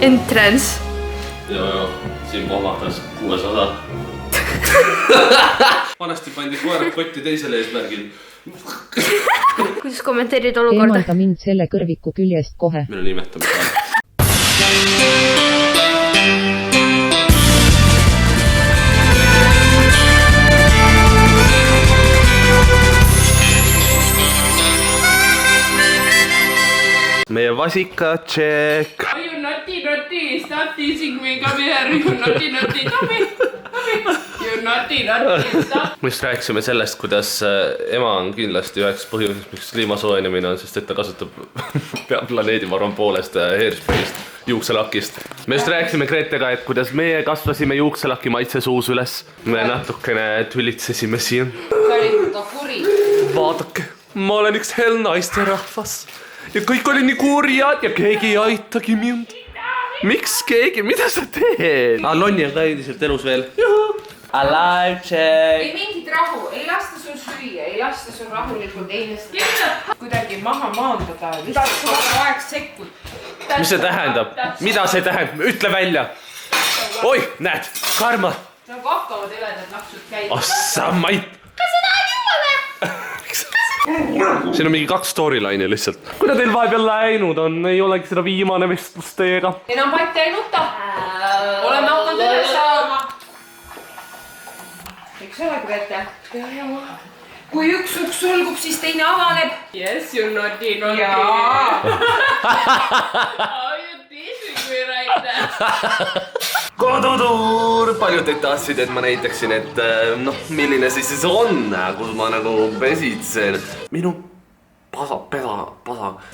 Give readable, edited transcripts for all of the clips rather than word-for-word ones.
Entrance. Ja, siin pomahtas 6 osa. Vanasti pandi koerad kotti teisele eesmärgil. Kuidas kommenteerid olukorda? Eemalda mind selle kõrviku küljest kohe. Mille nimetame ka. Meie vasika check. Are you naughty? Stop teasing me, come here. You naughty? Come. You naughty, stop. Me just rääkisime sellest, kuidas ema on kindlasti üheks põhjuseks, miks kliima soojenemine on, sest et ta kasutab planeedi, ma arvan, poolest hairspray'st, juukselakist. Me just rääkisime Gretega, et kuidas meie kasvasime juukselaki maitse suus üles. Me natukene tülitsesime siin. Sa olid ta kuri. Vaadake, ma olen üks hell naisterahvas. Ja kõik oli nii kurjad ja keegi ei aitagi mind. Miks keegi? Mida sa teed? Lonni on ka üldiselt elus veel. Alive check. Ei mingit rahu, ei lasta sul süüa, ei lasta sul rahulikult einest kuidagi maha maandada. Lihtsalt sa kogu aeg sekkud. Mis see tähendab? Mida see tähendab? Ütle välja. Oi, näed, karma. Nagu hakkavad eledad lapsud käima. Ossa, ma ei... Siin on mingi 2 storyline'i lihtsalt. Kuna teil vahepeal läinud on, ei olegi seda viimane vestlust teiega. Enam patti ei nuta. Oleme hakanud üle saama. Eks ole, Grete? Kui üks uks sulgub, siis teine avaneb. Yes, you naughty. Jaa. Oh, you teasing me right there. Kodutuur! Paljud teid tahtsid, et ma näitaksin, et milline siis on, kus ma nagu pesitsen. Minu pasa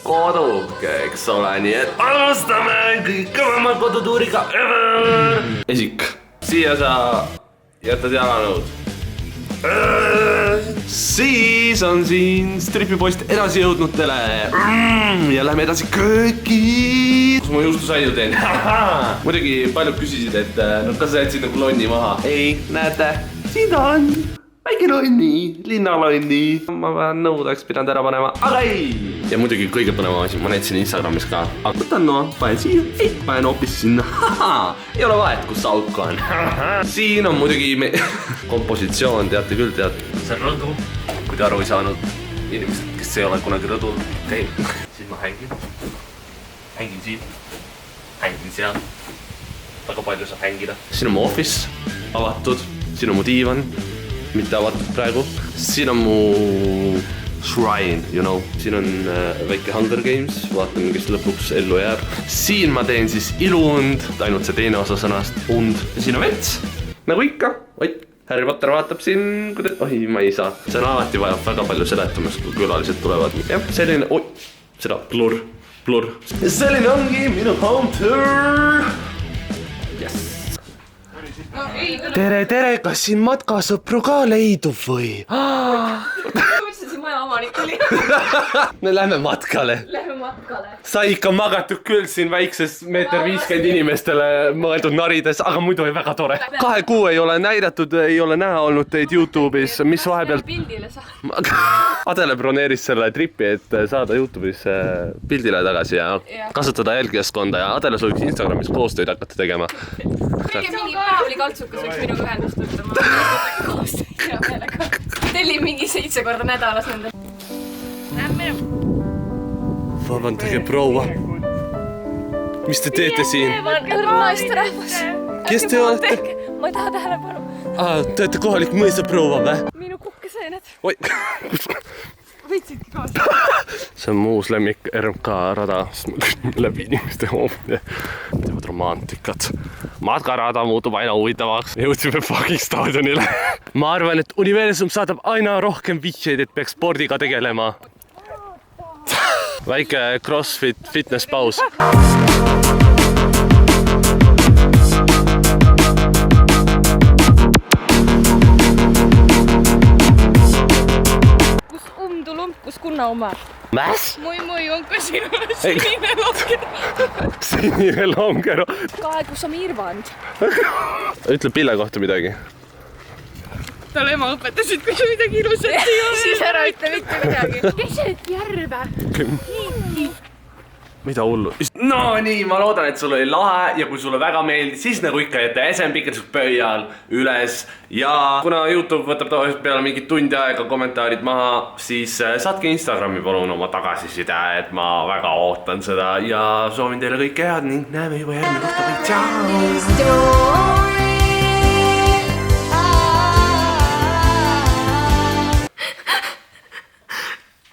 koduke, eks ole, nii et alustame kõik kõvema kodutuuriga ever! Esik, siia sa jätad jalanõud. Siis on siin stripipoist edasi jõudnutele ja lähme edasi kööki. Kus ma juustusaidu teen? Muidugi paljud küsisid, et kas sa jätsid nagu lonni maha? Ei, näete, siin ta on. Väike lonni, linnalonni. Ma vähän nõudaks pidanud ära panema, aga ei. Ja muidugi kõige põneva asi, ma näitasin Instagramis ka. Aga võtan panen siia, panen hoopis sinna. Ei ole vahet, kus auk on. Siin on muidugi kompositsioon, teate küll, see on rõdu. Kui te aru ei saanud, inimesed, kes ei ole kunagi rõdul käinud. Siis ma hängin siin, hängin seal. Väga palju saab hängida. Siin on mu office avatud, siin on mu diivan. Mitte avatud praegu. Siin on mu shrine, you know. Siin on väike Hunger Games. Vaatame, kes lõpuks ellu jääb. Siin ma teen siis iluund. Ainult see teine osa sõnast. Und. Ja siin on vets. Nagu ikka. Oit. Harry Potter vaatab siin. Oi, ma ei saa. See on alati vajab väga palju seletamist, kui külalised tulevad. Jah, selline... Oi, seda. Blur. Selline ongi minu home tour. Yes. Tere, kas siin matkasõpru ka leidub või? Kuidas see maja omanik oli? Me lähme matkale. Sa ikka magatud küll siin väikses 1,50 m inimestele mõeldud narides, aga muidu oli väga tore. 2 kuu ei ole näidatud, ei ole näha olnud teid YouTube'is, mis vahepeal... Adele broneeris selle tripi, et saada YouTube'is pildile tagasi ja kasutada jälgijaskonda ja Adele sooviks Instagramis koostöid hakata tegema. Kõige mingi Paavli kaltsukas võiks minuga ühendust võtta, ma võiks koostöid hea meelega. Tellin mingi 7 korda nädalas nende. Lähme. Vabandage, proua. Mis te teete siin? Ma olen õrnaisterahvas. Kes te olete? Ma ei taha tähelepanu. Te olete kohalik mõisaproua või? Minu kukkeseened. Oi. Võitsidki kaasa. See on muus lemmik RMK rada, sest ma küsin läbi inimeste hoomine. Teevad romantikat. Matkarada muutub aina huvitavaks. Jõudsime fucking staadionile. Ma arvan, et universum saadab aina rohkem vihjeid, et peaks spordiga tegelema. Väike CrossFit fitness paus. Kus kunna oma? Mäs? Moi, onko sinulla sininen lonkero? Sinine lonkero. Kae, kus on Irvand? Ütle Pille kohta midagi. Talle ema õpetasid, kui midagi ilusat ei ole. Siis ära ütle mitte midagi. Keset järve. mida hullu? No nii, ma loodan, et sul oli lahe ja kui sulle väga meeldis, siis nagu ikka jätta esempikkerdused pöial üles ja kuna YouTube võtab tavaliselt peale mingit tundi aega kommentaarid maha, siis saatke Instagrami palun oma tagasiside, et ma väga ootan seda ja soovin teile kõike head ning näeme juba järgmine kohta. Tšau!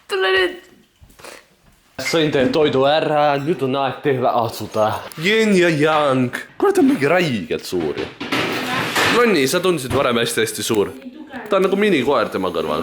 Tule nüüd. Sõin teie toidu ära, nüüd on aeg teile asuda. Yin ja yang. Kuule, ta on mingi räigelt suur. Ronni, sa tundisid varem hästi suur. Ta on nagu minikoer tema kõrval.